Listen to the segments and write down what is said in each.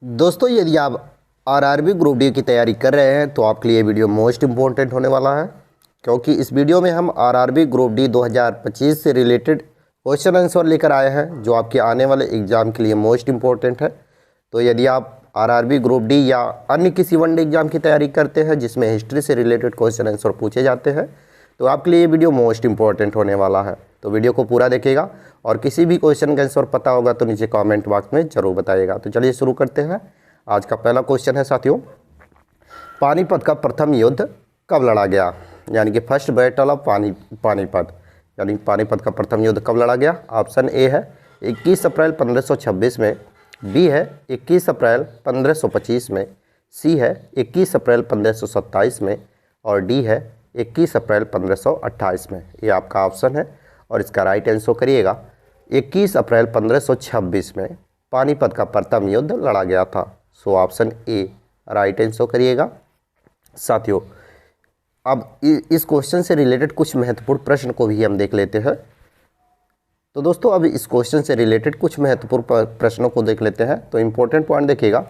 दोस्तों, यदि आप आरआरबी ग्रुप डी की तैयारी कर रहे हैं तो आपके लिए वीडियो मोस्ट इम्पोर्टेंट होने वाला है, क्योंकि इस वीडियो में हम आरआरबी ग्रुप डी 2025 से रिलेटेड क्वेश्चन आंसर लेकर आए हैं जो आपके आने वाले एग्ज़ाम के लिए मोस्ट इम्पोर्टेंट है। तो यदि आप आरआरबी ग्रुप डी या अन्य किसी वनडे एग्जाम की तैयारी करते हैं जिसमें हिस्ट्री से रिलेटेड क्वेश्चन आंसर पूछे जाते हैं तो आपके लिए ये वीडियो मोस्ट इम्पोर्टेंट होने वाला है। तो वीडियो को पूरा देखिएगा और किसी भी क्वेश्चन का आंसर पता होगा तो नीचे कमेंट बॉक्स में ज़रूर बताइएगा। तो चलिए शुरू करते हैं। आज का पहला क्वेश्चन है साथियों, पानीपत का प्रथम युद्ध कब लड़ा गया? यानी कि फर्स्ट बैटल ऑफ पानीपत, यानी पानीपत का प्रथम युद्ध कब लड़ा गया? ऑप्शन ए है 21 अप्रैल 1526 में, बी है 21 अप्रैल 1525 में, सी है 21 अप्रैल 1527 में और डी है 21 अप्रैल 1528 में। ये आपका ऑप्शन है और इसका राइट आंसर करिएगा 21 अप्रैल 1526 में पानीपत का प्रथम युद्ध लड़ा गया था। So option A right answer करिएगा। साथियों, अब इस क्वेश्चन से रिलेटेड कुछ महत्वपूर्ण प्रश्न को भी हम देख लेते हैं। तो दोस्तों, अब इस क्वेश्चन से रिलेटेड कुछ महत्वपूर्ण प्रश्नों को देख लेते हैं। तो इम्पोर्टेंट पॉइंट देखिएगा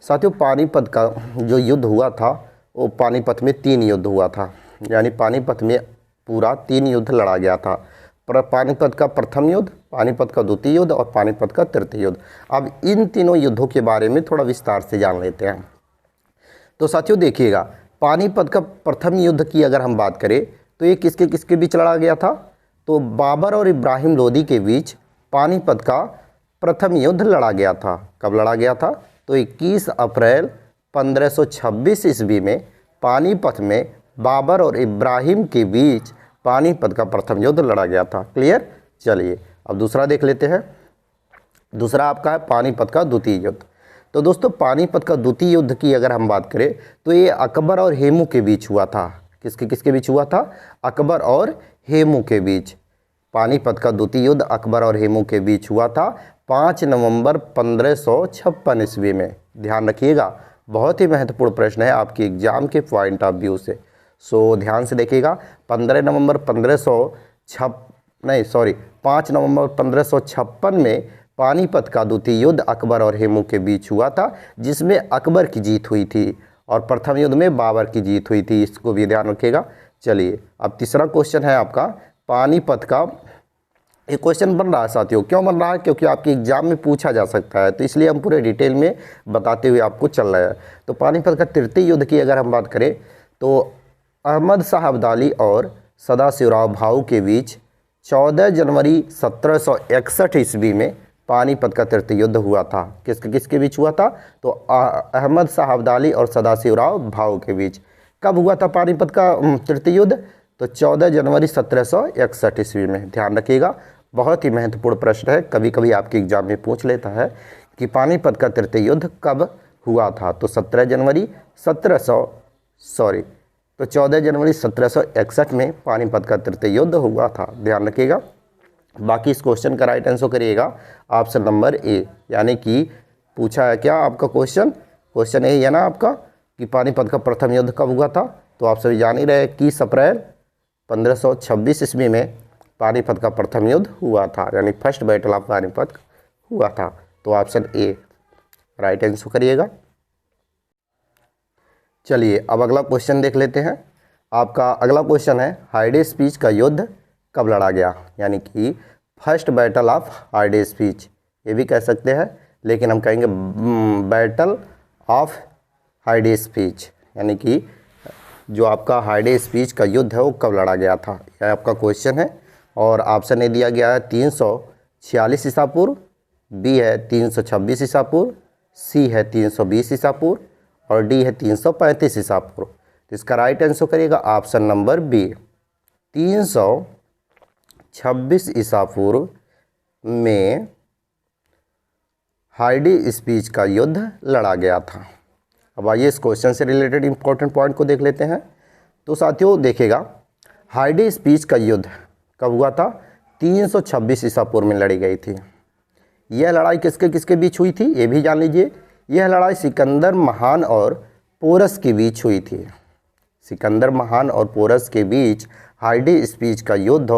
साथियों, पानीपत का जो युद्ध हुआ था वो पानीपत में 3 युद्ध हुआ था, यानी पानीपत में पूरा 3 युद्ध लड़ा गया था। पानीपत का प्रथम युद्ध, पानीपत का द्वितीय युद्ध और पानीपत का तृतीय युद्ध। अब इन तीनों युद्धों के बारे में थोड़ा विस्तार से जान लेते हैं। तो साथियों देखिएगा, पानीपत का प्रथम युद्ध की अगर हम बात करें तो ये किसके किसके बीच लड़ा गया था? तो बाबर और इब्राहिम लोदी के बीच पानीपत का प्रथम युद्ध लड़ा गया था। कब लड़ा गया था? तो 21 अप्रैल 1526 ईस्वी में पानीपत में बाबर और इब्राहिम के बीच पानीपत का प्रथम युद्ध लड़ा गया था। क्लियर? चलिए अब दूसरा देख लेते हैं। दूसरा आपका है पानीपत का द्वितीय युद्ध। तो दोस्तों, पानीपत का द्वितीय युद्ध की अगर हम बात करें तो ये अकबर और हेमू के बीच हुआ था। किसके किसके बीच हुआ था? अकबर और हेमू के बीच। पानीपत का द्वितीय युद्ध अकबर और हेमू के बीच हुआ था 5 नवंबर 1556 ईस्वी में। ध्यान रखिएगा, बहुत ही महत्वपूर्ण प्रश्न है आपके एग्जाम के पॉइंट ऑफ व्यू से। सो ध्यान से देखिएगा, 5 नवंबर 1556 में पानीपत का द्वितीय युद्ध अकबर और हेमू के बीच हुआ था, जिसमें अकबर की जीत हुई थी और प्रथम युद्ध में बाबर की जीत हुई थी। इसको भी ध्यान रखिएगा। चलिए अब तीसरा क्वेश्चन है आपका पानीपत का। एक क्वेश्चन बन रहा है साथियों, क्यों बन रहा है? क्योंकि आपके एग्जाम में पूछा जा सकता है, तो इसलिए हम पूरे डिटेल में बताते हुए आपको चल रहे हैं। तो पानीपत का तृतीय युद्ध की अगर हम बात करें तो अहमद शाह अब्दाली और सदाशिवराव भाऊ के बीच 14 जनवरी 1761 ईस्वी में पानीपत का तृतीय युद्ध हुआ था। किसके किसके बीच हुआ था? तो अहमद शाह अब्दाली और सदाशिवराव भाऊ के बीच। कब हुआ था पानीपत का तृतीय युद्ध? तो 14 जनवरी 1761 ईस्वी में। ध्यान रखिएगा, बहुत ही महत्वपूर्ण प्रश्न है, कभी कभी आपके एग्जाम में पूछ लेता है कि पानीपत का तृतीय युद्ध कब हुआ था। तो 14 जनवरी 1761 में पानीपत का तृतीय युद्ध हुआ था। ध्यान रखिएगा। बाकी इस क्वेश्चन का राइट आंसर करिएगा ऑप्शन नंबर ए, यानी कि पूछा है क्या आपका क्वेश्चन ए है ना आपका कि पानीपत का प्रथम युद्ध कब हुआ था? तो आप सभी जान ही रहे 21 अप्रैल 1526 ईस्वी में पानीपत का प्रथम युद्ध हुआ था, यानी फर्स्ट बैटल ऑफ पानीपत हुआ था। तो ऑप्शन ए राइट आंसर करिएगा। चलिए अब अगला क्वेश्चन देख लेते हैं। आपका अगला क्वेश्चन है हाइडेस स्पीच का युद्ध कब लड़ा गया? यानी कि फर्स्ट बैटल ऑफ हाइडेस स्पीच, ये भी कह सकते हैं, लेकिन हम कहेंगे बैटल ऑफ हाइडेस स्पीच, यानी कि जो आपका हाइडेस स्पीच का युद्ध है वो कब लड़ा गया था, यह आपका क्वेश्चन है। और ऑप्शन ए दिया गया है 346 ईसा पूर्व, बी है 326 ईसा पूर्व, सी है 320 ईसा पूर्व और डी है 335 ईसा पूर्व। तो इसका राइट आंसर करिएगा ऑप्शन नंबर बी, 326 ईसा पूर्व में हाइडेस स्पीच का युद्ध लड़ा गया था। अब आइए इस क्वेश्चन से रिलेटेड इंपॉर्टेंट पॉइंट को देख लेते हैं। तो साथियों देखिएगा, हाइडेस स्पीच का युद्ध कब हुआ था? 326 ईसा पूर्व में लड़ी गई थी। यह लड़ाई किसके किसके बीच हुई थी ये भी जान लीजिए। यह लड़ाई सिकंदर महान और पोरस के बीच हुई थी। सिकंदर महान और पोरस के बीच हाइडेस स्पीच का युद्ध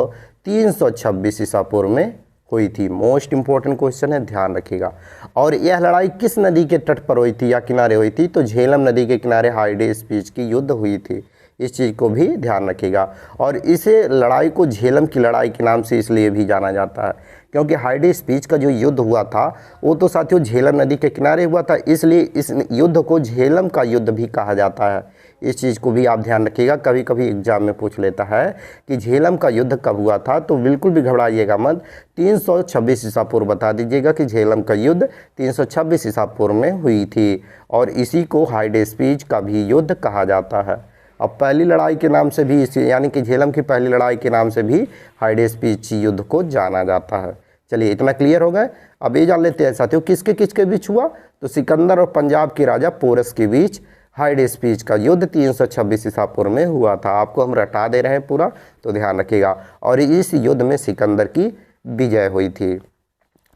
326 ईसा पूर्व में हुई थी। मोस्ट इंपॉर्टेंट क्वेश्चन है, ध्यान रखिएगा। और यह लड़ाई किस नदी के तट पर हुई थी या किनारे हुई थी? तो झेलम नदी के किनारे हाइडेस्पीच की युद्ध हुई थी। इस चीज़ को भी ध्यान रखिएगा। और इसे लड़ाई को झेलम की लड़ाई के नाम से इसलिए भी जाना जाता है क्योंकि हाइडेस्पीच का जो युद्ध हुआ था वो तो साथियों झेलम नदी के किनारे हुआ था, इसलिए इस युद्ध को झेलम का युद्ध भी कहा जाता है। इस चीज़ को भी आप ध्यान रखिएगा, कभी कभी एग्जाम में पूछ लेता है कि झेलम का युद्ध कब हुआ था, तो बिल्कुल भी घबराइएगा मत। 326 ईसा पूर्व बता दीजिएगा कि झेलम का युद्ध 326 ईसा पूर्व में हुई थी और इसी को हाइडेस्पीच का भी युद्ध कहा जाता है। अब पहली लड़ाई के नाम से भी इसी यानी कि झेलम की पहली लड़ाई के नाम से भी हाइडेस्पीच युद्ध को जाना जाता है। चलिए इतना क्लियर हो गए। अब ये जान लेते हैं साथियों किसके किसके बीच हुआ। तो सिकंदर और पंजाब के राजा पोरस के बीच हाइडेस्पीच का युद्ध 326 ईसा पूर्व में हुआ था। आपको हम रटा दे रहे हैं पूरा, तो ध्यान रखिएगा। और इस युद्ध में सिकंदर की विजय हुई थी,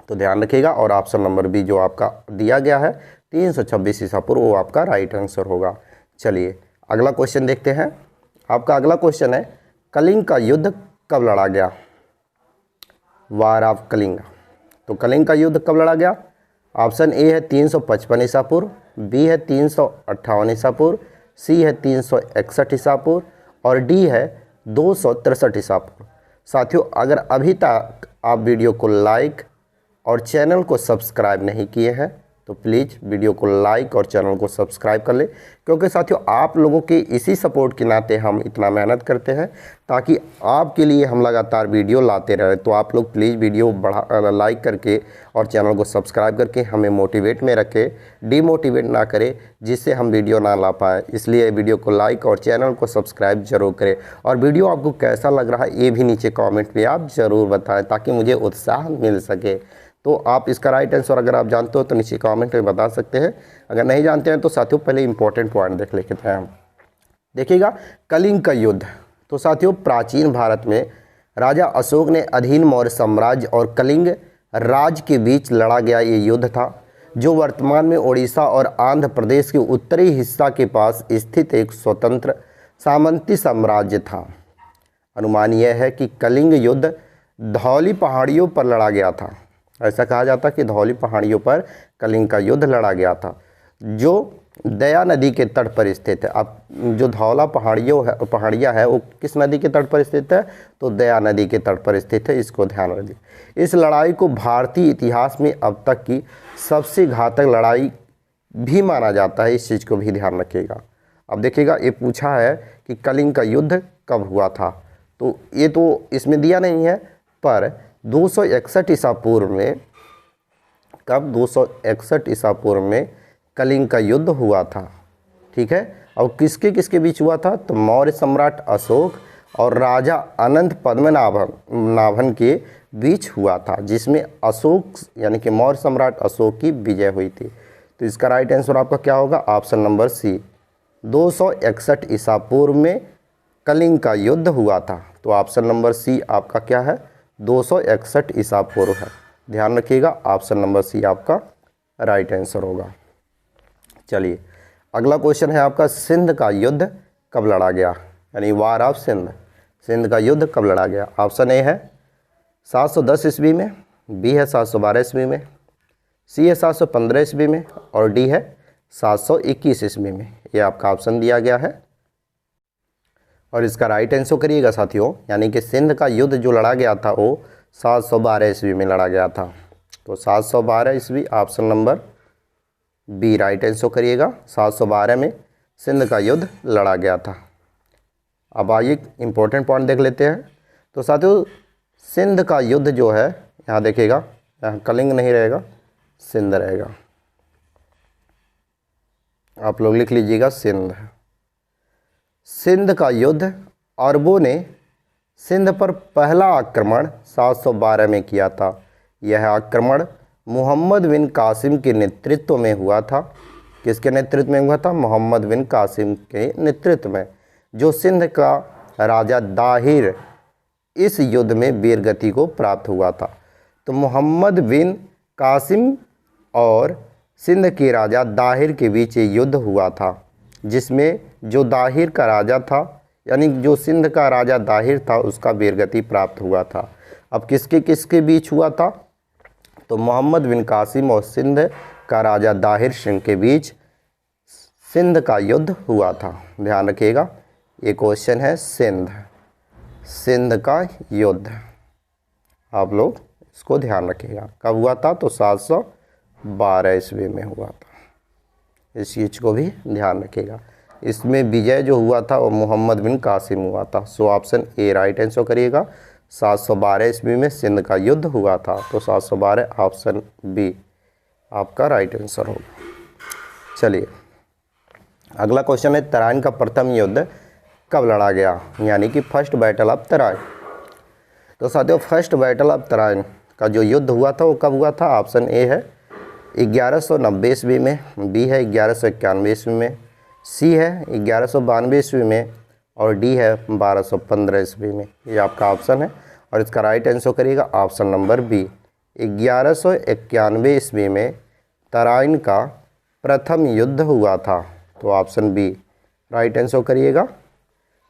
तो ध्यान रखिएगा। और ऑप्शन नंबर बी जो आपका दिया गया है 326 ईसा पूर्व, वो आपका राइट आंसर होगा। चलिए अगला क्वेश्चन देखते हैं। आपका अगला क्वेश्चन है कलिंग का युद्ध कब लड़ा गया? War of Kalinga. तो कलिंग का युद्ध कब लड़ा गया? ऑप्शन ए है 355 ईसा पूर्व, बी है 358 ईसा पूर्व, सी है 361 ईसा पूर्व और डी है 263 ईसा पूर्व। साथियों अगर अभी तक आप वीडियो को लाइक और चैनल को सब्सक्राइब नहीं किए हैं तो प्लीज़ वीडियो को लाइक और चैनल को सब्सक्राइब कर ले, क्योंकि साथियों आप लोगों के इसी सपोर्ट के नाते हम इतना मेहनत करते हैं ताकि आपके लिए हम लगातार वीडियो लाते रहें। तो आप लोग प्लीज़ वीडियो बढ़ा लाइक करके और चैनल को सब्सक्राइब करके हमें मोटिवेट में रखें, डीमोटिवेट ना करें जिससे हम वीडियो ना ला पाए। इसलिए वीडियो को लाइक और चैनल को सब्सक्राइब जरूर करें। और वीडियो आपको कैसा लग रहा है ये भी नीचे कॉमेंट में आप ज़रूर बताएँ ताकि मुझे उत्साह मिल सके। तो आप इसका राइट आंसर अगर आप जानते हो तो नीचे कमेंट में बता सकते हैं, अगर नहीं जानते हैं तो साथियों पहले इंपॉर्टेंट पॉइंट देख लेते हैं हम। देखिएगा कलिंग का युद्ध। तो साथियों प्राचीन भारत में राजा अशोक ने अधीन मौर्य साम्राज्य और कलिंग राज्य के बीच लड़ा गया ये युद्ध था, जो वर्तमान में उड़ीसा और आंध्र प्रदेश के उत्तरी हिस्सा के पास स्थित एक स्वतंत्र सामंती साम्राज्य था। अनुमान यह है कि कलिंग युद्ध धौली पहाड़ियों पर लड़ा गया था। ऐसा कहा जाता है कि धौली पहाड़ियों पर कलिंग का युद्ध लड़ा गया था, जो दया नदी के तट पर स्थित है। अब जो धौला पहाड़ियाँ है वो किस नदी के तट पर स्थित है? तो दया नदी के तट पर स्थित है, इसको ध्यान रखिए। इस लड़ाई को भारतीय इतिहास में अब तक की सबसे घातक लड़ाई भी माना जाता है, इस चीज़ को भी ध्यान रखिएगा। अब देखिएगा ये पूछा है कि कलिंग का युद्ध कब हुआ था, तो ये तो इसमें दिया नहीं है, पर 261 ईसा पूर्व में, कब? 261 ईसा पूर्व में कलिंग का युद्ध हुआ था। ठीक है। और किसके किसके बीच हुआ था? तो मौर्य सम्राट अशोक और राजा अनंत पद्मनाभन के बीच हुआ था, जिसमें अशोक यानी कि मौर्य सम्राट अशोक की विजय हुई थी। तो इसका राइट आंसर आपका क्या होगा? ऑप्शन नंबर सी, 261 ईसा पूर्व में कलिंग का युद्ध हुआ था। तो ऑप्शन नंबर सी आपका क्या है? 261 ईसा पूर्व है। ध्यान रखिएगा, ऑप्शन नंबर सी आपका राइट आंसर होगा। चलिए अगला क्वेश्चन है आपका सिंध का युद्ध कब लड़ा गया? यानी वार ऑफ सिंध। सिंध का युद्ध कब लड़ा गया? ऑप्शन ए है 710 ईस्वी में, बी है 712 ईस्वी में, सी है 715 ईस्वी में और डी है 721 ईस्वी में। ये आपका ऑप्शन दिया गया है और इसका राइट आंसर करिएगा साथियों। यानी कि सिंध का युद्ध जो लड़ा गया था वो 712 ईस्वी में लड़ा गया था। तो 712 ईस्वी option number B right answer करिएगा। 712 में सिंध का युद्ध लड़ा गया था। अब आइए इम्पोर्टेंट पॉइंट देख लेते हैं। तो साथियों सिंध का युद्ध जो है, यहाँ देखिएगा, यहाँ कलिंग नहीं रहेगा, सिंध रहेगा। आप लोग लिख लीजिएगा सिंध। सिंध का युद्ध अरबों ने सिंध पर पहला आक्रमण 712 में किया था। यह आक्रमण मोहम्मद बिन कासिम के नेतृत्व में हुआ था। किसके नेतृत्व में हुआ था? मोहम्मद बिन कासिम के नेतृत्व में, जो सिंध का राजा दाहिर इस युद्ध में वीरगति को प्राप्त हुआ था। तो मोहम्मद बिन कासिम और सिंध के राजा दाहिर के बीच ये युद्ध हुआ था, जिसमें जो दाहिर का राजा था यानी जो सिंध का राजा दाहिर था उसका वीरगति प्राप्त हुआ था। अब किसके किसके बीच हुआ था? तो मोहम्मद बिन कासिम और सिंध का राजा दाहिर सिंह के बीच सिंध का युद्ध हुआ था। ध्यान रखिएगा, ये क्वेश्चन है सिंध का युद्ध, आप लोग इसको ध्यान रखिएगा। कब हुआ था? तो 712 ईस्वी में हुआ था। इस चीज़ को भी ध्यान रखिएगा। इसमें विजय जो हुआ था वो मोहम्मद बिन कासिम हुआ था। So option A right answer करिएगा। 712 ईस्वी में सिंध का युद्ध हुआ था, तो 712 ऑप्शन बी आपका राइट आंसर होगा। चलिए अगला क्वेश्चन है, तराइन का प्रथम युद्ध कब लड़ा गया, यानी कि फर्स्ट बैटल ऑफ तराइन। तो साथियों फर्स्ट बैटल ऑफ तराइन का जो युद्ध हुआ था वो कब हुआ था? ऑप्शन ए है 1190 ईस्वी में, बी है 1191 ईस्वी में, सी है 1192 ईस्वी में और डी है 1215 ईस्वी में। ये आपका ऑप्शन है और इसका राइट आंसर करिएगा ऑप्शन नंबर बी। 1191 ईस्वी में तराइन का प्रथम युद्ध हुआ था, तो ऑप्शन बी राइट आंसर करिएगा।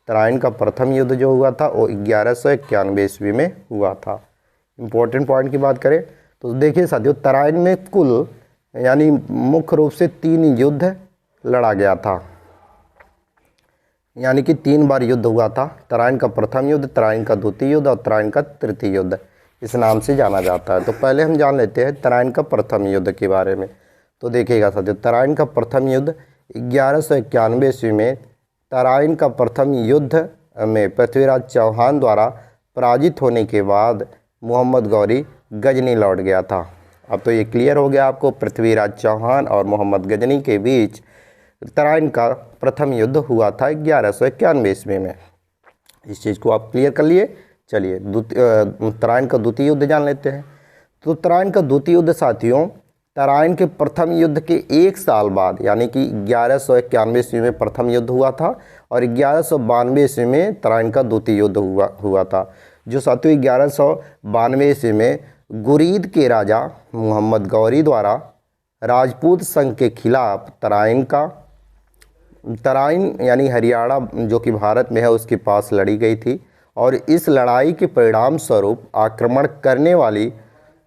तराइन का प्रथम युद्ध जो हुआ था वो 1191 ईस्वी में हुआ था। इम्पोर्टेंट पॉइंट की बात करें तो देखिए साथियों, तराइन में कुल यानी मुख्य रूप से 3 युद्ध लड़ा गया था, यानी कि 3 बार युद्ध हुआ था। तराइन का प्रथम युद्ध, तराइन का द्वितीय युद्ध और तराइन का तृतीय युद्ध, इस नाम से जाना जाता है। तो पहले हम जान लेते हैं तराइन का प्रथम युद्ध के बारे में। तो देखिएगा साथियों, तराइन का प्रथम युद्ध 1191 ईस्वी में तराइन का प्रथम युद्ध में पृथ्वीराज चौहान द्वारा पराजित होने के बाद मोहम्मद गौरी गजनी लौट गया था। अब तो ये क्लियर हो गया आपको, पृथ्वीराज चौहान और मोहम्मद गजनी के बीच तराइन का प्रथम युद्ध हुआ था 1191 ईस्वी में। इस चीज़ को आप क्लियर कर लिए। चलिए तराइन का द्वितीय युद्ध जान लेते हैं। तो तराइन का द्वितीय युद्ध साथियों, तराइन के प्रथम युद्ध के 1 साल बाद, यानी कि 1191 ईस्वी में प्रथम युद्ध हुआ था और 1192 ईस्वी में तराइन का द्वितीय युद्ध हुआ था। जो साथियों 1192 ईस्वी में गुरीद के राजा मोहम्मद गौरी द्वारा राजपूत संघ के खिलाफ तराइन यानी हरियाणा जो कि भारत में है उसके पास लड़ी गई थी और इस लड़ाई के परिणाम स्वरूप आक्रमण करने वाली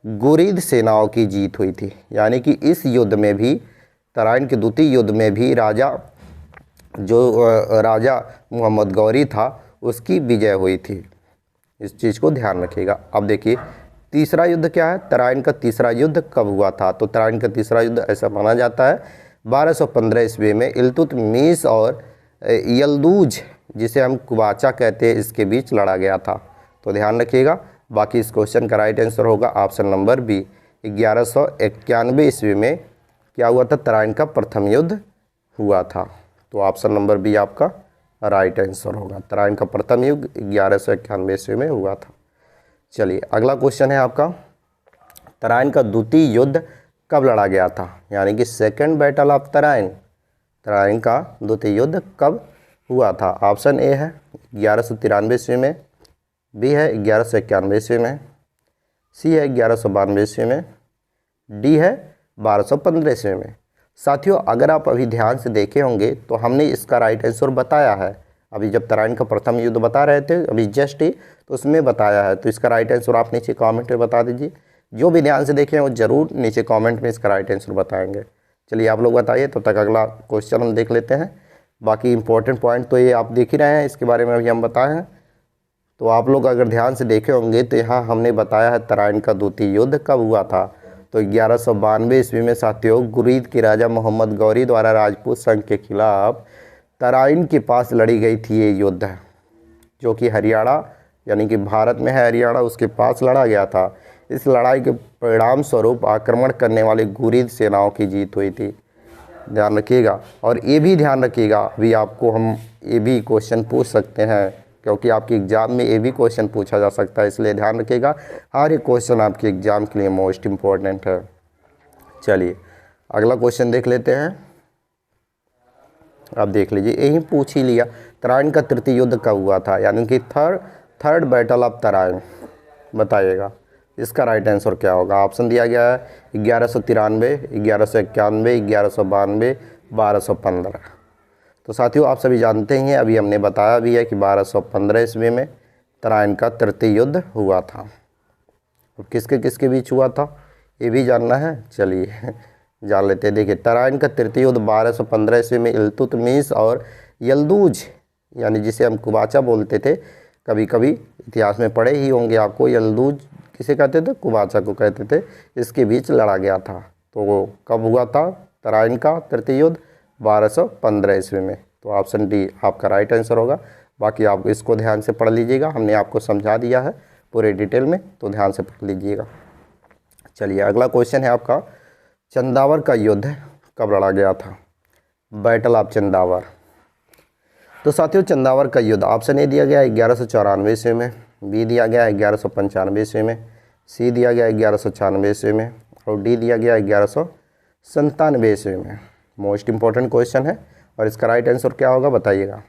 गुरीद सेनाओं की जीत हुई थी। यानी कि इस युद्ध में भी, तराइन के द्वितीय युद्ध में भी राजा मोहम्मद गौरी था उसकी विजय हुई थी। इस चीज़ को ध्यान रखिएगा। अब देखिए तीसरा युद्ध क्या है, तराइन का तीसरा युद्ध कब हुआ था? तो तराइन का तीसरा युद्ध ऐसा माना जाता है 1215 ईस्वी में इल्तुतमिश और यल्दूज, जिसे हम कुबाचा कहते हैं, इसके बीच लड़ा गया था। तो ध्यान रखिएगा। बाकी इस क्वेश्चन का राइट आंसर होगा ऑप्शन नंबर बी। 1191 ईस्वी में क्या हुआ था? तराइन का प्रथम युद्ध हुआ था। तो ऑप्शन नंबर बी आपका राइट आंसर होगा। तराइन का प्रथम युद्ध 1191 ईस्वी में हुआ था। चलिए अगला क्वेश्चन है आपका, तराइन का द्वितीय युद्ध कब लड़ा गया था, यानी कि second battle of Tarain. Tarain का द्वितीय युद्ध कब हुआ था? ऑप्शन ए है 1193 ईस्वी में, बी है 1191 ईस्वी में, सी है 1192 ईस्वी में, डी है 1215 ईस्वी में। साथियों अगर आप अभी ध्यान से देखे होंगे तो हमने इसका राइट आंसर बताया है। अभी जब तराइन का प्रथम युद्ध बता रहे थे अभी जस्ट ही, तो उसमें बताया है। तो इसका राइट आंसर आप नीचे कमेंट में बता दीजिए। जो भी ध्यान से देखें वो जरूर नीचे कमेंट में इसका राइट आंसर बताएंगे। चलिए आप लोग बताइए, तब तक अगला क्वेश्चन हम देख लेते हैं। बाकी इंपॉर्टेंट पॉइंट तो ये आप देख ही रहे हैं, इसके बारे में अभी हम बताए हैं। तो आप लोग अगर ध्यान से देखे होंगे तो यहाँ हमने बताया है तराइन का द्वितीय युद्ध कब हुआ था। तो 1192 ईस्वी में साथियों गुरीद के राजा मोहम्मद गौरी द्वारा राजपूत संघ के खिलाफ तराइन के पास लड़ी गई थी ये युद्ध, जो कि हरियाणा यानी कि भारत में है हरियाणा, उसके पास लड़ा गया था। इस लड़ाई के परिणाम स्वरूप आक्रमण करने वाले गुरीद सेनाओं की जीत हुई थी। ध्यान रखिएगा। और ये भी ध्यान रखिएगा, अभी आपको हम ये भी क्वेश्चन पूछ सकते हैं, क्योंकि आपके एग्ज़ाम में ये भी क्वेश्चन पूछा जा सकता है, इसलिए ध्यान रखिएगा। हर एक क्वेश्चन आपके एग्ज़ाम के लिए मोस्ट इम्पोर्टेंट है। चलिए अगला क्वेश्चन देख लेते हैं। आप देख लीजिए, यही पूछ ही लिया, तराइन का तृतीय युद्ध कब हुआ था, यानी कि थर्ड बैटल ऑफ तराइन। बताइएगा इसका राइट आंसर क्या होगा। ऑप्शन दिया गया है 1193, 1191, 1192, 1215। तो साथियों आप सभी जानते हैं, अभी हमने बताया भी है कि 1215 ईस्वी में तराइन का तृतीय युद्ध हुआ था। अब किसके किसके बीच हुआ था ये भी जानना है, चलिए जान लेते हैं। देखिए, तराइन का तृतीय युद्ध 1215 ईस्वी में इल्तुतमिश और यल्दूज, यानी जिसे हम कुबाचा बोलते थे, कभी कभी इतिहास में पढ़े ही होंगे आपको, यल्दूज किसे कहते थे, कुबाचा को कहते थे, इसके बीच लड़ा गया था। तो वो कब हुआ था तराइन का तृतीय युद्ध? 1215 ईस्वी में। तो ऑप्शन डी आपका राइट आंसर होगा। बाकी आप इसको ध्यान से पढ़ लीजिएगा, हमने आपको समझा दिया है पूरे डिटेल में, तो ध्यान से पढ़ लीजिएगा। चलिए अगला क्वेश्चन है आपका, चंदावर का युद्ध कब लड़ा गया था? Battle of Chandawar. तो साथियों, चंदावर का युद्ध ऑप्शन ए दिया गया 1194 ईस्वी में, बी दिया गया 1195 ईस्वी में, सी दिया गया 1196 ईस्वी में, और डी दिया गया 1197 ईस्वी में। मोस्ट इंपॉर्टेंट क्वेश्चन है और इसका राइट आंसर क्या होगा बताइएगा।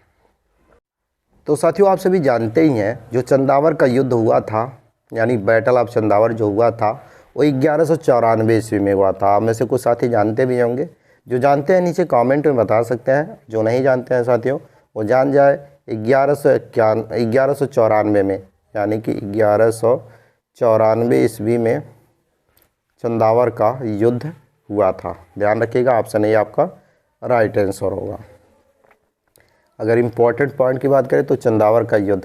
तो साथियों, आप सभी जानते ही हैं जो चंदावर का युद्ध हुआ था, यानी बैटल ऑफ चंदावर जो हुआ था वो 1194 ईस्वी में हुआ था। आप में से कुछ साथी जानते भी होंगे, जो जानते हैं नीचे कमेंट में बता सकते हैं, जो नहीं जानते हैं साथियों वो जान जाए 1194 में, यानी कि 1194 ईस्वी में चंदावर का युद्ध हुआ था। ध्यान रखिएगा, ऑप्शन ए आपका राइट आंसर होगा। अगर इम्पोर्टेंट पॉइंट की बात करें तो चंदावर का युद्ध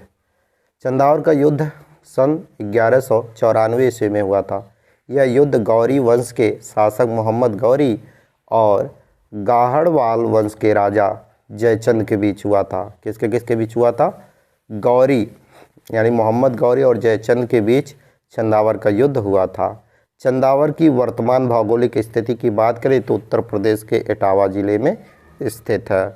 सन 1194 ईस्वी में हुआ था। यह युद्ध गौरी वंश के शासक मोहम्मद गौरी और गाहड़वाल वंश के राजा जयचंद के बीच हुआ था। किसके किसके बीच हुआ था? गौरी, यानी मोहम्मद गौरी और जयचंद के बीच चंदावर का युद्ध हुआ था। चंदावर की वर्तमान भौगोलिक स्थिति की बात करें तो उत्तर प्रदेश के इटावा जिले में स्थित है।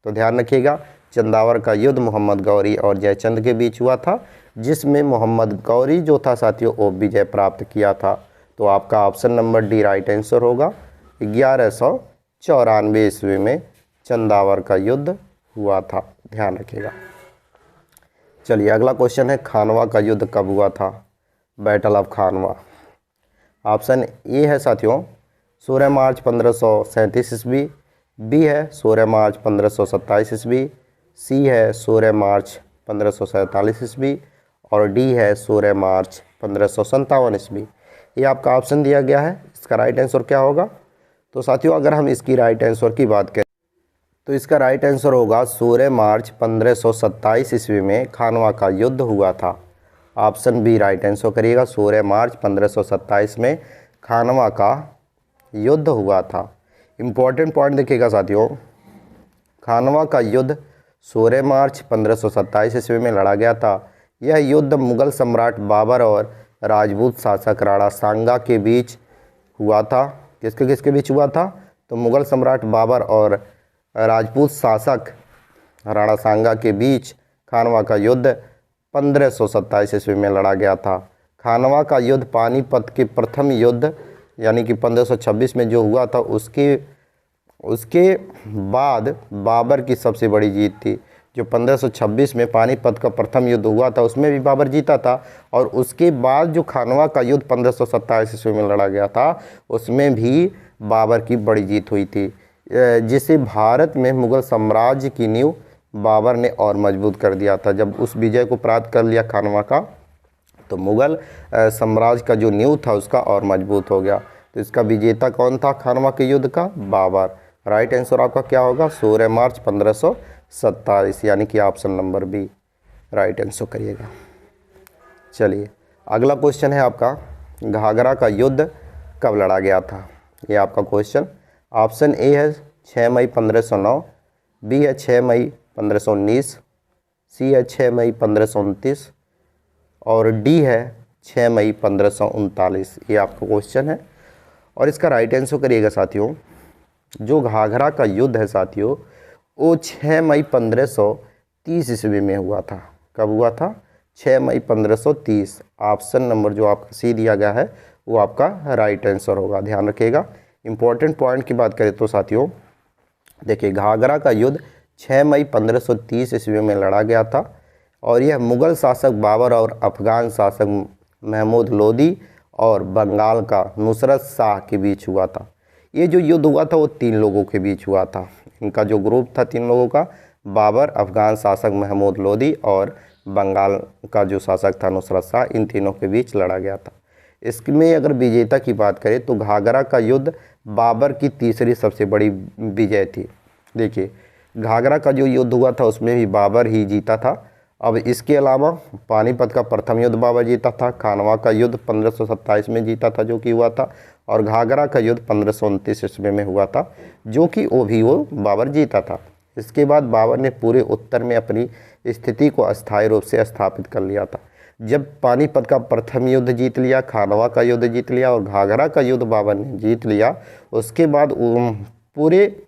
तो ध्यान रखिएगा, चंदावर का युद्ध मोहम्मद गौरी और जयचंद के बीच हुआ था, जिसमें मोहम्मद गौरी जो था साथियों वो विजय प्राप्त किया था। तो आपका option number D right answer होगा। 1194 ईस्वी में चंदावर का युद्ध हुआ था, ध्यान रखिएगा। चलिए अगला क्वेश्चन है, खानवा का युद्ध कब हुआ था? Battle of Khanwa. Option A है साथियों 16 मार्च 1537 ईस्वी, बी है 16 मार्च 1527 ईस्वी, सी है 16 मार्च 1547 ईस्वी, और डी है 16 मार्च 1557 ईस्वी। ये आपका ऑप्शन दिया गया है, इसका राइट आंसर क्या होगा? तो साथियों, अगर हम इसकी राइट आंसर की बात करें तो इसका राइट आंसर होगा 16 मार्च 1527 ईस्वी में खानवा का युद्ध हुआ था। ऑप्शन बी राइट आंसर करिएगा, 16 मार्च 1527 में खानवा का युद्ध हुआ था। इम्पॉर्टेंट पॉइंट देखिएगा साथियों, खानवा का युद्ध 16 मार्च 1527 ईस्वी में लड़ा गया था। यह युद्ध मुगल सम्राट बाबर और राजपूत शासक राणा सांगा के बीच हुआ था। किसके किसके बीच हुआ था? तो मुगल सम्राट बाबर और राजपूत शासक राणा सांगा के बीच खानवा का युद्ध 1527 ईस्वी में लड़ा गया था। खानवा का युद्ध पानीपत के प्रथम युद्ध यानी कि 1526 में जो हुआ था उसके बाद बाबर की सबसे बड़ी जीत थी। जो 1526 में पानीपत का प्रथम युद्ध हुआ था उसमें भी बाबर जीता था, और उसके बाद जो खानवा का युद्ध 1527 ईस्वी में लड़ा गया था उसमें भी बाबर की बड़ी जीत हुई थी, जिसे भारत में मुगल साम्राज्य की नींव बाबर ने और मजबूत कर दिया था। जब उस विजय को प्राप्त कर लिया खानवा का, तो मुगल साम्राज्य का जो नींव था उसका और मजबूत हो गया। तो इसका विजेता कौन था खानवा के युद्ध का? बाबर। राइट आंसर आपका क्या होगा? 16 मार्च 1527, यानी कि option number B right answer करिएगा। चलिए अगला क्वेश्चन है आपका, घाघरा का युद्ध कब लड़ा गया था? ये आपका क्वेश्चन। ऑप्शन ए है 6 मई 1509, बी है 6 मई 1519, सी है 6 मई 1529, और डी है 6 मई 1539। ये आपका क्वेश्चन है और इसका राइट आंसर करिएगा साथियों। जो घाघरा का युद्ध है साथियों वो 6 मई 1530 ईस्वी में हुआ था। कब हुआ था? 6 मई 1530। ऑप्शन नंबर जो आपका सी दिया गया है वो आपका राइट आंसर होगा, ध्यान रखिएगा। इंपॉर्टेंट पॉइंट की बात करें तो साथियों देखिए, घाघरा का युद्ध 6 मई 1530 ईस्वी में लड़ा गया था, और यह मुगल शासक बाबर और अफगान शासक महमूद लोदी और बंगाल का नुसरत शाह के बीच हुआ था। ये जो युद्ध हुआ था वो 3 लोगों के बीच हुआ था। इनका जो ग्रुप था 3 लोगों का, बाबर, अफगान शासक महमूद लोदी और बंगाल का जो शासक था नुसरत शाह, इन तीनों के बीच लड़ा गया था। इसमें अगर विजेता की बात करें तो घाघरा का युद्ध बाबर की तीसरी सबसे बड़ी विजय थी। देखिए, घाघरा का जो युद्ध हुआ था उसमें भी बाबर ही जीता था। अब इसके अलावा पानीपत का प्रथम युद्ध बाबर जीता था, खानवा का युद्ध 1527 में जीता था जो कि हुआ था, और घाघरा का युद्ध 1529 ईस्वी में हुआ था जो कि वो बाबर जीता था। इसके बाद बाबर ने पूरे उत्तर में अपनी स्थिति को अस्थायी रूप से स्थापित कर लिया था। जब पानीपत का प्रथम युद्ध जीत लिया, खानवा का युद्ध जीत लिया और घाघरा का युद्ध बाबर ने जीत लिया, उसके बाद पूरे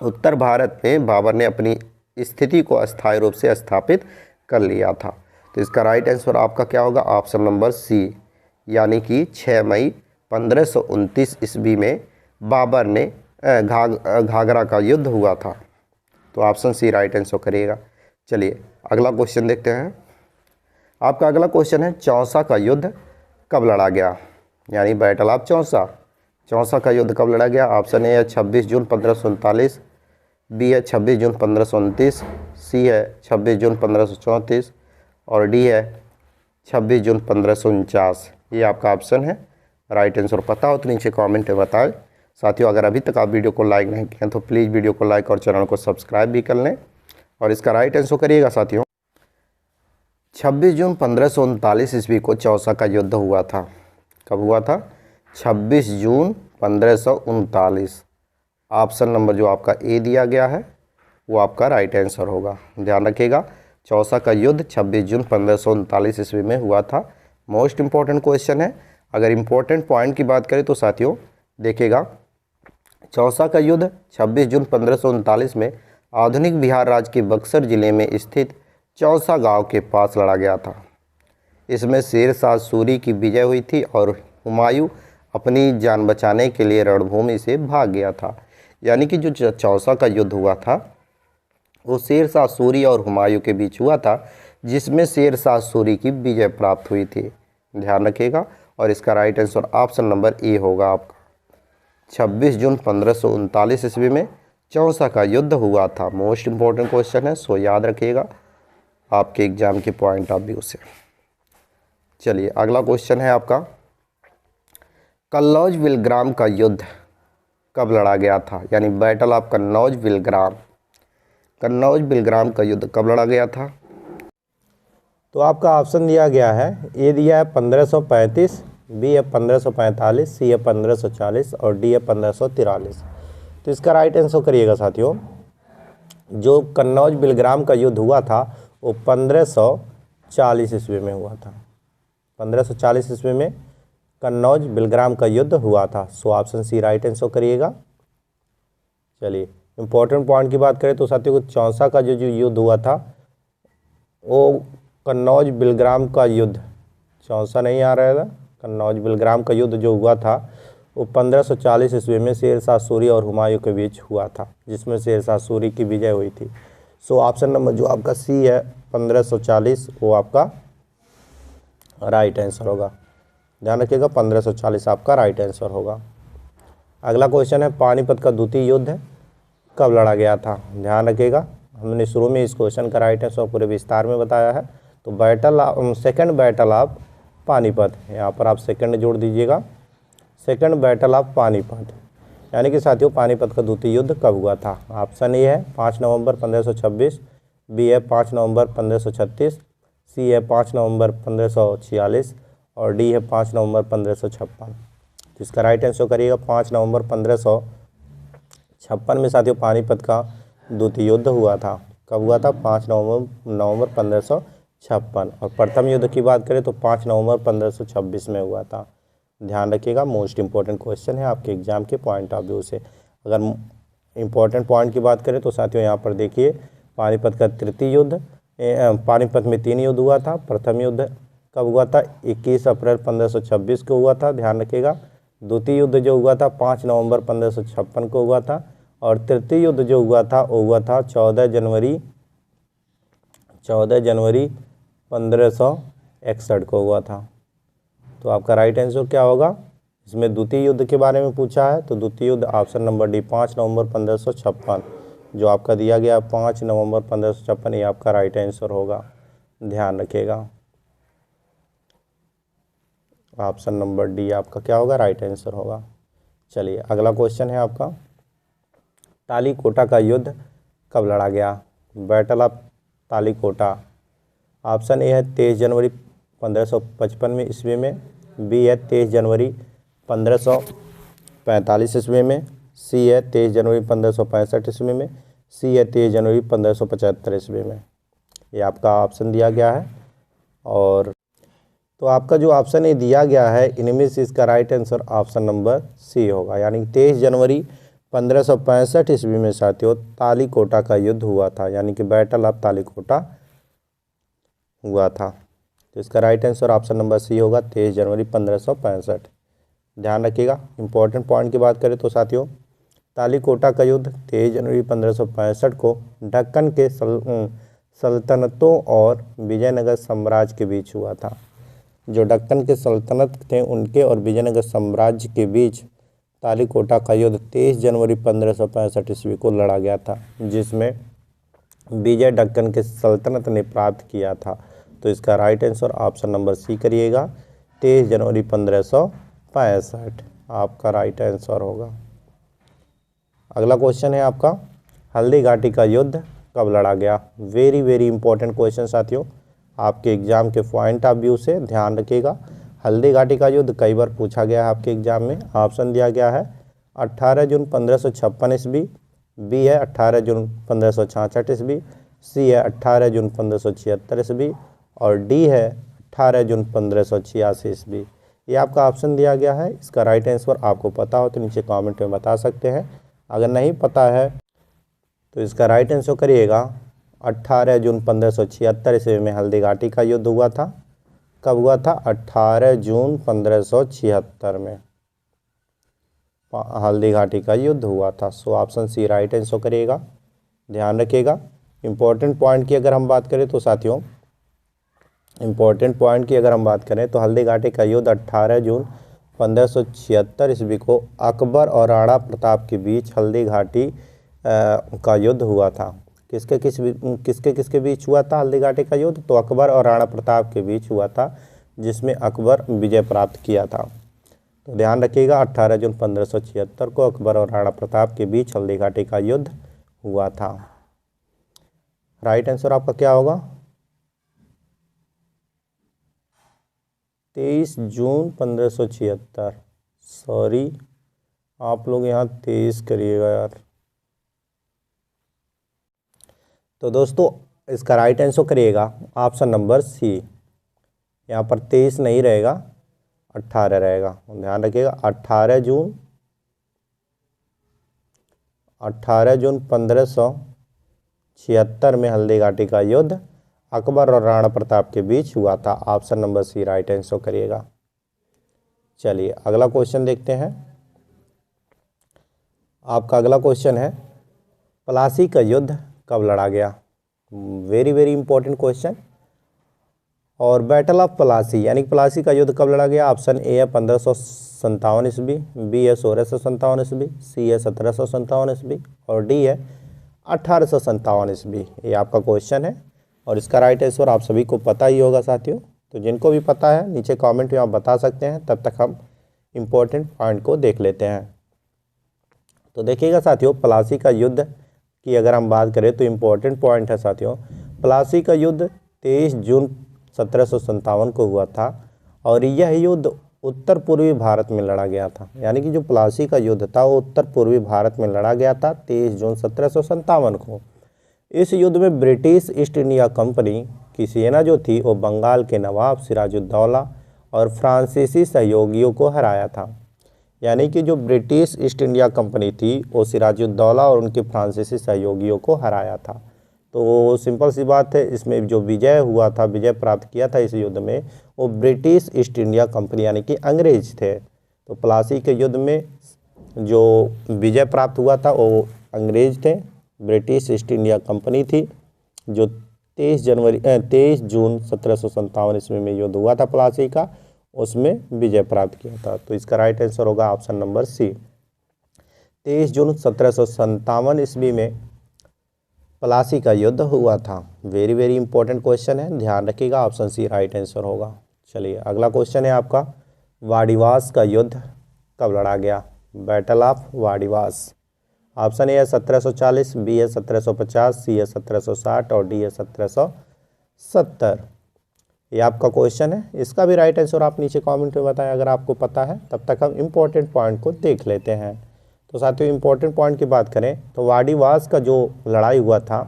उत्तर भारत में बाबर ने अपनी स्थिति को अस्थायी रूप से स्थापित कर लिया था। तो इसका राइट आंसर आपका क्या होगा? ऑप्शन नंबर सी, यानी कि 6 मई 1529 ईस्वी में बाबर ने घाघरा का युद्ध हुआ था। तो ऑप्शन सी राइट आंसर करिएगा। चलिए अगला क्वेश्चन देखते हैं। आपका अगला क्वेश्चन है, चौसा का युद्ध कब लड़ा गया? यानी बैटल ऑफ चौसा। चौसा का युद्ध कब लड़ा गया? ऑप्शन ए है 26 जून 1539, बी है 26 जून 1529, सी है 26 जून 1534 और डी है 26 जून 1549। ये आपका ऑप्शन है। राइट आंसर पता हो तो नीचे कमेंट में बताएं। साथियों, अगर अभी तक आप वीडियो को लाइक नहीं किए तो प्लीज़ वीडियो को लाइक और चैनल को सब्सक्राइब भी कर लें और इसका राइट आंसर करिएगा। साथियों, 26 जून 1539 ईस्वी को चौसा का युद्ध हुआ था। कब हुआ था? 26 जून 1539। ऑप्शन नंबर जो आपका ए दिया गया है वो आपका राइट आंसर होगा। ध्यान रखिएगा, चौसा का युद्ध 26 जून 1539 ईस्वी में हुआ था। मोस्ट इम्पॉर्टेंट क्वेश्चन है। अगर इम्पोर्टेंट पॉइंट की बात करें तो साथियों देखिएगा, चौसा का युद्ध 26 जून 1539 में आधुनिक बिहार राज्य के बक्सर जिले में स्थित चौसा गांव के पास लड़ा गया था। इसमें शेर शाह सूरी की विजय हुई थी और हुमायूं अपनी जान बचाने के लिए रणभूमि से भाग गया था। यानी कि जो चौसा का युद्ध हुआ था वो शेर शाह सूरी और हुमायूं के बीच हुआ था, जिसमें शेर शाह सूरी की विजय प्राप्त हुई थी। ध्यान रखिएगा और इसका right answer option number A होगा आपका। 26 जून 1539 ईस्वी में चौसा का युद्ध हुआ था। मोस्ट इम्पोर्टेंट क्वेश्चन है, सो याद रखिएगा आपके एग्जाम के पॉइंट ऑफ व्यू से। चलिए अगला क्वेश्चन है आपका, कन्नौज विलग्राम का युद्ध कब लड़ा गया था? यानी बैटल ऑफ कन्नौज विलग्राम। कन्नौज विलग्राम का युद्ध कब लड़ा गया था? तो आपका ऑप्शन दिया गया है, ए दिया है 1535, बी है 1545, सी है 1540 और डी है 1543। तो इसका राइट आंसर करिएगा साथियों। जो कन्नौज बिलग्राम का युद्ध हुआ था वो 1540 ईस्वी में हुआ था। 1540 ईस्वी में कन्नौज बिलग्राम का युद्ध हुआ था। So option C right answer करिएगा। चलिए इम्पोर्टेंट पॉइंट की बात करें तो साथियों को चौसा का जो युद्ध हुआ था वो कन्नौज बिलग्राम का युद्ध, चौसा नहीं आ रहा था, कन्नौज बिलग्राम का युद्ध जो हुआ था वो 1540 ईस्वी में शेर शाह सूरी और हुमायूं के बीच हुआ था, जिसमें शेर शाह सूरी की विजय हुई थी। सो ऑप्शन नंबर जो आपका सी है 1540 वो आपका राइट आंसर होगा। ध्यान रखिएगा 1540 आपका राइट आंसर होगा। अगला क्वेश्चन है, पानीपत का द्वितीय युद्ध कब लड़ा गया था? ध्यान रखिएगा, हमने शुरू में इस क्वेश्चन का राइट आंसर पूरे विस्तार में बताया है। तो सेकंड बैटल ऑफ पानीपत, यहाँ पर आप सेकंड जोड़ दीजिएगा, सेकंड बैटल ऑफ पानीपत। यानी कि साथियों पानीपत का द्वितीय युद्ध कब हुआ था? ऑप्शन ए है 5 नवंबर 1526, बी है 5 नवंबर 1536, सी है 5 नवंबर 1546 और डी है 5 नवंबर 1556। तो इसका राइट आंसर करिएगा 5 नवंबर 1556 में साथियों पानीपत का द्वितीय युद्ध हुआ था। कब हुआ था? 5 नवंबर 1556। और प्रथम युद्ध की बात करें तो 5 नवंबर 1526 में हुआ था। ध्यान रखिएगा, मोस्ट इंपॉर्टेंट क्वेश्चन है आपके एग्जाम के पॉइंट ऑफ व्यू से। अगर इंपॉर्टेंट पॉइंट की बात करें तो साथियों यहाँ पर देखिए, पानीपत का तृतीय युद्ध, पानीपत में 3 युद्ध हुआ था। प्रथम युद्ध कब हुआ था? 21 अप्रैल 1526 को हुआ था। ध्यान रखिएगा। द्वितीय युद्ध जो हुआ था 5 नवंबर 1556 को हुआ था। और तृतीय युद्ध जो हुआ था वो हुआ था 14 जनवरी 1561 को हुआ था। तो आपका राइट आंसर क्या होगा? इसमें द्वितीय युद्ध के बारे में पूछा है, तो द्वितीय युद्ध ऑप्शन नंबर डी 5 नवंबर 1556 जो आपका दिया गया 5 नवंबर 1556, ये आपका राइट आंसर होगा। ध्यान रखिएगा। ऑप्शन नंबर डी आपका क्या होगा, राइट आंसर होगा। चलिए अगला क्वेश्चन है आपका, तालीकोटा का युद्ध कब लड़ा गया? Battle of Talikota. Option A है 23 जनवरी 1555 में ईस्वी में, बी है 23 जनवरी 1545 ईस्वी में, सी है 23 जनवरी 1565 ईस्वी में, सी है 23 जनवरी 1575 ईस्वी में। ये आपका ऑप्शन दिया गया है। और तो आपका जो ऑप्शन ए दिया गया है इनमें से इसका right answer option number C होगा, यानी 23 जनवरी 1565 ईस्वी में साथियों तालीकोटा का युद्ध हुआ था, यानी कि बैटल ऑफ तालीकोटा हुआ था। तो इसका right answer option number C होगा, 23 जनवरी 1565। ध्यान रखिएगा, इंपॉर्टेंट पॉइंट की बात करें तो साथियों तालीकोटा का युद्ध 23 जनवरी 1565 को दक्कन के सल्तनतों और विजयनगर साम्राज्य के बीच हुआ था। जो दक्कन के सल्तनत थे उनके और विजयनगर साम्राज्य के बीच तालीकोटा का युद्ध 23 जनवरी 1565 ईस्वी को लड़ा गया था, जिसमें विजय दक्कन के सल्तनत ने प्राप्त किया था। तो इसका right answer option number C करिएगा, 23 जनवरी 1565 आपका राइट आंसर होगा। अगला क्वेश्चन है आपका, हल्दी घाटी का युद्ध कब लड़ा गया? वेरी वेरी इंपॉर्टेंट क्वेश्चन साथियों, आपके एग्जाम के पॉइंट ऑफ व्यू से ध्यान रखिएगा। हल्दी घाटी का युद्ध कई बार पूछा गया है आपके एग्जाम में। ऑप्शन दिया गया है 18 जून 1556 ईस्वी, बी है 18 जून 1566 ईस्वी, सी है 18 जून 1576 ईस्वी और डी है 18 जून 1586 ईस्वी। ये आपका ऑप्शन दिया गया है। इसका राइट आंसर आपको पता हो तो नीचे कमेंट में बता सकते हैं, अगर नहीं पता है तो इसका राइट आंसर करिएगा 18 जून 1576 ईस्वी में हल्दी घाटी का युद्ध हुआ था। कब हुआ था? 18 जून 1576 में हल्दी घाटी का युद्ध हुआ था। So option C right answer करिएगा। ध्यान रखिएगा, इंपॉर्टेंट पॉइंट की अगर हम बात करें तो साथियों हल्दी घाटी का युद्ध 18 जून 1576 ईस्वी को अकबर और राणा प्रताप के बीच हल्दी घाटी का युद्ध हुआ था। किसके बीच हुआ था हल्दी घाटी का युद्ध? तो अकबर और राणा प्रताप के बीच हुआ था, जिसमें अकबर विजय प्राप्त किया था। तो ध्यान रखिएगा 18 जून 1576 को अकबर और राणा प्रताप के बीच हल्दी घाटी का युद्ध हुआ था। राइट आंसर आपका क्या होगा? 23 जून 1576। सॉरी, आप लोग यहाँ 23 करिएगा यार। तो दोस्तों इसका राइट आंसर करिएगा ऑप्शन नंबर सी। यहाँ पर 23 नहीं रहेगा, 18 रहेगा। ध्यान रखिएगा 18 जून 1576 में हल्दी घाटी का युद्ध अकबर और राणा प्रताप के बीच हुआ था। Option number C right answer करिएगा। चलिए अगला क्वेश्चन देखते हैं। आपका अगला क्वेश्चन है, प्लासी का युद्ध कब लड़ा गया? Very very important question. और बैटल ऑफ प्लासी यानी प्लासी का युद्ध कब लड़ा गया? ऑप्शन ए है 1557 ईस्वी, बी है 1657 ईस्वी, सी है 1757 ईस्वी और डी है 1857 ईस्वी। ये आपका क्वेश्चन है और इसका राइट आंसर आप सभी को पता ही होगा साथियों। तो जिनको भी पता है नीचे कमेंट में आप बता सकते हैं, तब तक हम इम्पोर्टेंट पॉइंट को देख लेते हैं। तो देखिएगा साथियों, प्लासी का युद्ध की अगर हम बात करें तो इम्पोर्टेंट पॉइंट है साथियों, प्लासी का युद्ध 23 जून 1757 को हुआ था और यह युद्ध उत्तर पूर्वी भारत में लड़ा गया था। यानी कि जो प्लासी का युद्ध था वो उत्तर पूर्वी भारत में लड़ा गया था 23 जून 1757 को। इस युद्ध में ब्रिटिश ईस्ट इंडिया कंपनी की सेना जो थी वो बंगाल के नवाब सिराजुद्दौला और फ्रांसीसी सहयोगियों को हराया था। यानी कि जो ब्रिटिश ईस्ट इंडिया कंपनी थी वो सिराजुद्दौला और उनके फ्रांसीसी सहयोगियों को हराया था। तो सिंपल सी बात है, इसमें जो विजय हुआ था, विजय प्राप्त किया था इस युद्ध में, वो ब्रिटिश ईस्ट इंडिया कंपनी यानी कि अंग्रेज थे। तो प्लासी के युद्ध में जो विजय प्राप्त हुआ था वो अंग्रेज थे, ब्रिटिश ईस्ट इंडिया कंपनी थी। जो 23 जून 1757 ईस्वी में युद्ध हुआ था प्लासी का, उसमें विजय प्राप्त किया था। तो इसका राइट आंसर होगा ऑप्शन नंबर सी। 23 जून 1757 ईस्वी में प्लासी का युद्ध हुआ था। वेरी वेरी इंपॉर्टेंट क्वेश्चन है, ध्यान रखिएगा, ऑप्शन सी राइट आंसर होगा। चलिए अगला क्वेश्चन है आपका, वाडिवास का युद्ध कब लड़ा गया? Battle of Wandiwash. Option A है 1740, बी है 1750, सी है 1760 और डी है 1770। ये आपका क्वेश्चन है, इसका भी राइट आंसर आप नीचे कमेंट में बताएं अगर आपको पता है। तब तक हम इम्पोर्टेंट पॉइंट को देख लेते हैं। तो साथियों इम्पोर्टेंट पॉइंट की बात करें तो वाडिवास का जो लड़ाई हुआ था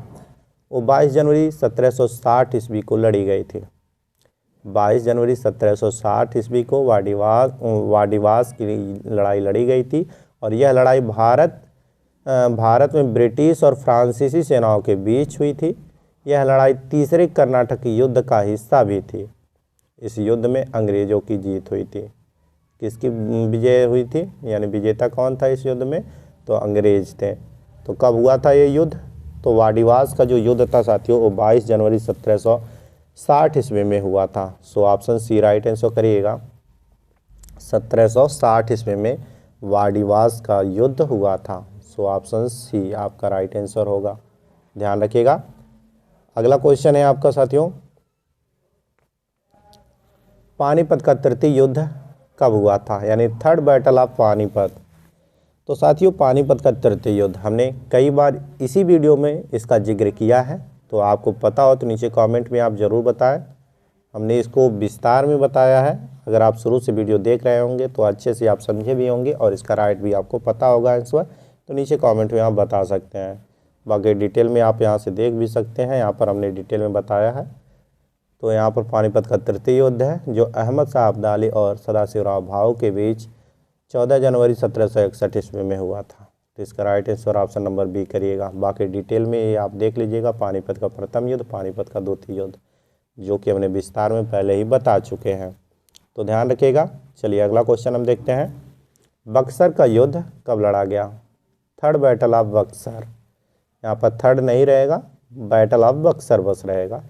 वो 22 जनवरी 1760 ईस्वी को लड़ी गई थी। 22 जनवरी 1760 ईस्वी को वाडिवास की लड़ाई लड़ी गई थी और यह लड़ाई भारत में ब्रिटिश और फ्रांसीसी सेनाओं के बीच हुई थी। यह लड़ाई तीसरे कर्नाटक युद्ध का हिस्सा भी थी। इस युद्ध में अंग्रेज़ों की जीत हुई थी। किसकी विजय हुई थी, यानी विजेता कौन था इस युद्ध में? तो अंग्रेज थे। तो कब हुआ था ये युद्ध? तो वाडिवास का जो युद्ध था साथियों वो 22 जनवरी 1760 ईस्वी में हुआ था। So option C right answer करिएगा। 1760 ईस्वी में वाडिवास का युद्ध हुआ था। सो ऑप्शन सी आपका राइट आंसर होगा, ध्यान रखिएगा। अगला क्वेश्चन है आपका साथियों, पानीपत का तृतीय युद्ध कब हुआ था, यानी थर्ड बैटल ऑफ पानीपत। तो साथियों पानीपत का तृतीय युद्ध हमने कई बार इसी वीडियो में इसका जिक्र किया है, तो आपको पता हो तो नीचे कमेंट में आप ज़रूर बताएं। हमने इसको विस्तार में बताया है। अगर आप शुरू से वीडियो देख रहे होंगे तो अच्छे से आप समझे भी होंगे और इसका राइट भी आपको पता होगा आंसर, तो नीचे कमेंट में आप बता सकते हैं। बाकी डिटेल में आप यहाँ से देख भी सकते हैं, यहाँ पर हमने डिटेल में बताया है। तो यहाँ पर पानीपत का तृतीय युद्ध है जो अहमद शाह अब्दाली और सदाशिवराव भाऊ के बीच 14 जनवरी 1761 ईस्वी में हुआ था। तो इसका right answer option number B करिएगा। बाकी डिटेल में ये आप देख लीजिएगा, पानीपत का प्रथम युद्ध, पानीपत का द्वितीय युद्ध, जो कि हमने विस्तार में पहले ही बता चुके हैं, तो ध्यान रखिएगा। चलिए अगला क्वेश्चन हम देखते हैं, बक्सर का युद्ध कब लड़ा गया? Third battle of Buxar. यहाँ पर थर्ड नहीं रहेगा, बैटल ऑफ बक्सर बस रहेगा,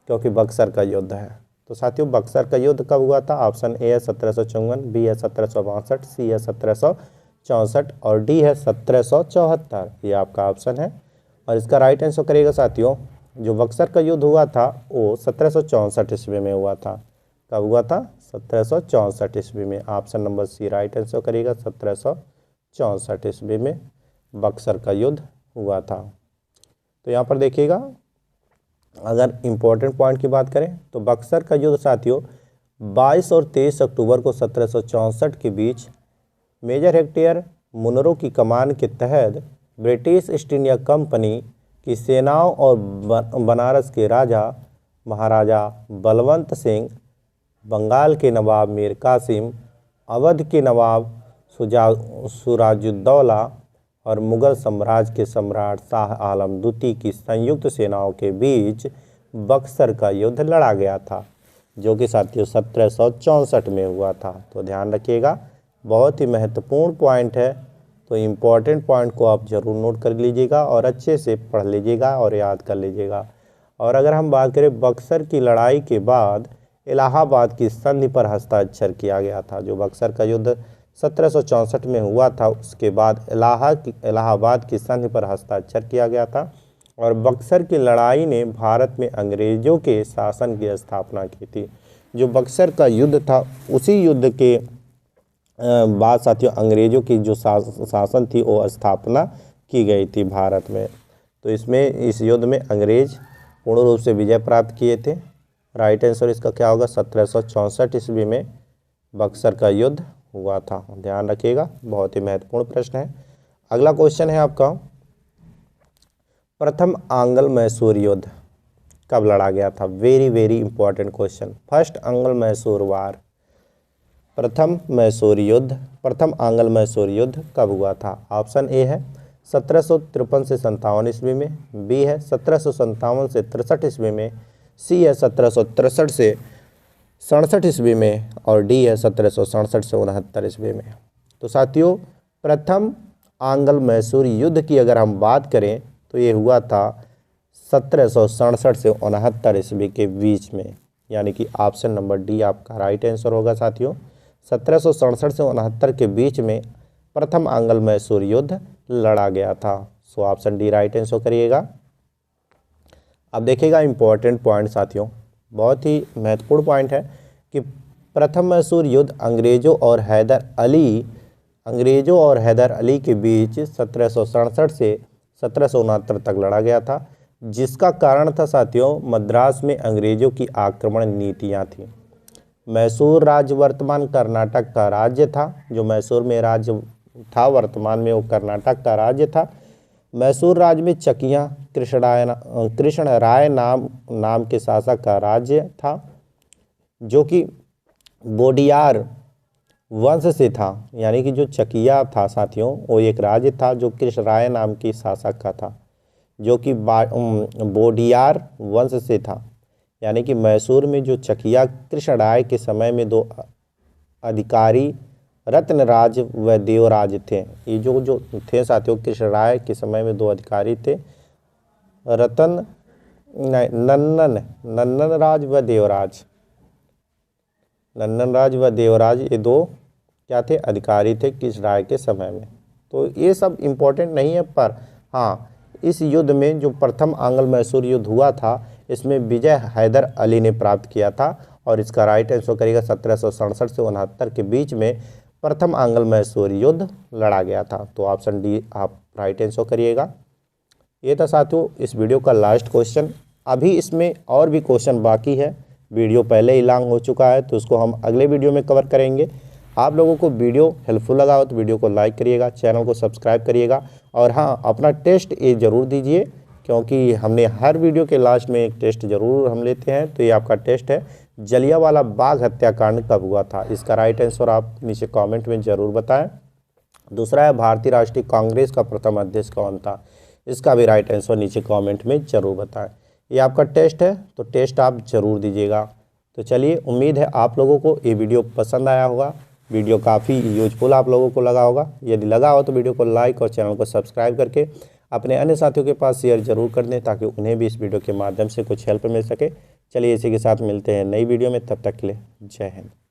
क्योंकि बक्सर का युद्ध है। तो साथियों बक्सर का युद्ध कब हुआ था? ऑप्शन ए है 1754, बी है 1762, सी है 1764 और डी है 1774। ये आपका ऑप्शन है और इसका राइट आंसर करिएगा साथियों। जो बक्सर का युद्ध हुआ था वो 1764 ईस्वी में हुआ था। कब हुआ था? 1764 ईस्वी में। Option number C right answer करिएगा। 1764 ईस्वी में बक्सर का युद्ध हुआ था। तो यहाँ पर देखिएगा, अगर इम्पोर्टेंट पॉइंट की बात करें तो बक्सर का युद्ध साथियों 22 और 23 अक्टूबर को 1764 के बीच मेजर हेक्टेयर मुनरो की कमान के तहत ब्रिटिश ईस्ट इंडिया कंपनी की सेनाओं और बनारस के राजा महाराजा बलवंत सिंह, बंगाल के नवाब मीर कासिम, अवध के नवाब सुराजुद्दौला और मुगल साम्राज्य के सम्राट शाह आलम द्वितीय की संयुक्त सेनाओं के बीच बक्सर का युद्ध लड़ा गया था, जो कि साथियों 1764 में हुआ था। तो ध्यान रखिएगा, बहुत ही महत्वपूर्ण पॉइंट है। तो इम्पॉर्टेंट पॉइंट को आप ज़रूर नोट कर लीजिएगा और अच्छे से पढ़ लीजिएगा और याद कर लीजिएगा। और अगर हम बात करें बक्सर की लड़ाई के बाद इलाहाबाद की संधि पर हस्ताक्षर किया गया था। जो बक्सर का युद्ध 1764 में हुआ था, उसके बाद इलाहाबाद की संधि पर हस्ताक्षर किया गया था और बक्सर की लड़ाई ने भारत में अंग्रेज़ों के शासन की स्थापना की थी। जो बक्सर का युद्ध था उसी युद्ध के बाद साथियों अंग्रेज़ों की जो शासन थी वो स्थापना की गई थी भारत में। तो इस युद्ध में अंग्रेज़ पूर्ण रूप से विजय प्राप्त किए थे। राइट आंसर इसका क्या होगा? 1764 ईस्वी में बक्सर का युद्ध हुआ था। ध्यान रखिएगा, बहुत ही महत्वपूर्ण प्रश्न है। अगला क्वेश्चन है आपका, प्रथम आंग्ल मैसूर युद्ध कब लड़ा गया था? Very very important question. First आंग्ल मैसूर वार, प्रथम आंग्ल मैसूर युद्ध कब हुआ था? ऑप्शन ए है 1753 से 57 ईस्वी में, बी है 1757 से 63 ईस्वी में, सी है 1763 से 67 ईस्वी में और डी है 1767 से 69 ईस्वी में। तो साथियों प्रथम आंग्ल मैसूर युद्ध की अगर हम बात करें तो ये हुआ था 1767 से 69 ईस्वी के बीच में, यानी कि ऑप्शन नंबर डी आपका राइट आंसर होगा साथियों। 1767 से 69 के बीच में प्रथम आंग्ल मैसूर युद्ध लड़ा गया था। So option D right answer करिएगा। अब देखिएगा इम्पोर्टेंट पॉइंट साथियों, बहुत ही महत्वपूर्ण पॉइंट है कि प्रथम मैसूर युद्ध अंग्रेज़ों और हैदर अली के बीच 1767 से 1769 तक लड़ा गया था, जिसका कारण था साथियों मद्रास में अंग्रेज़ों की आक्रमण नीतियाँ थीं। मैसूर राज्य वर्तमान कर्नाटक का राज्य था। जो मैसूर में राज्य था वर्तमान में वो कर्नाटक का राज्य था। मैसूर राज्य में चकिया कृष्ण राय नाम के शासक का राज्य था, जो कि बोडियार वंश से था। यानी कि जो चकिया था साथियों वो एक राज्य था जो कृष्ण राय नाम की शासक का था, जो कि बोडियार वंश से था। यानी कि मैसूर में जो चकिया कृष्ण राय के समय में दो अधिकारी रत्नराज व देवराज थे। ये जो थे साथियों कृष्ण राय के समय में दो अधिकारी थे, नन्नन राज व देवराज ये दो क्या थे, अधिकारी थे कृष्ण राय के समय में। तो ये सब इम्पोर्टेंट नहीं है, पर हाँ इस युद्ध में जो प्रथम आंग्ल मैसूर युद्ध हुआ था इसमें विजय हैदर अली ने प्राप्त किया था, और इसका राइट आंसर करेगा 1767 से 69 के बीच में प्रथम आंग्ल मैसूर युद्ध लड़ा गया था। तो ऑप्शन डी आप राइट आंसर करिएगा। ये था साथियों इस वीडियो का लास्ट क्वेश्चन। अभी इसमें और भी क्वेश्चन बाकी है, वीडियो पहले ही लॉन्ग हो चुका है, तो उसको हम अगले वीडियो में कवर करेंगे। आप लोगों को वीडियो हेल्पफुल लगा हो तो वीडियो को लाइक करिएगा, चैनल को सब्सक्राइब करिएगा, और हाँ अपना टेस्ट ये ज़रूर दीजिए, क्योंकि हमने हर वीडियो के लास्ट में एक टेस्ट ज़रूर हम लेते हैं। तो ये आपका टेस्ट है, जलियांवाला बाग हत्याकांड कब हुआ था। इसका राइट आंसर आप नीचे कमेंट में ज़रूर बताएं। दूसरा है भारतीय राष्ट्रीय कांग्रेस का प्रथम अध्यक्ष कौन था। इसका भी राइट आंसर नीचे कमेंट में ज़रूर बताएं। ये आपका टेस्ट है, तो टेस्ट आप ज़रूर दीजिएगा। तो चलिए, उम्मीद है आप लोगों को ये वीडियो पसंद आया होगा, वीडियो काफ़ी यूजफुल आप लोगों को लगा होगा। यदि लगा हो तो वीडियो को लाइक और चैनल को सब्सक्राइब करके अपने अन्य साथियों के पास शेयर जरूर कर दें, ताकि उन्हें भी इस वीडियो के माध्यम से कुछ हेल्प मिल सके। चलिए इसी के साथ मिलते हैं नई वीडियो में, तब तक के लिए जय हिंद।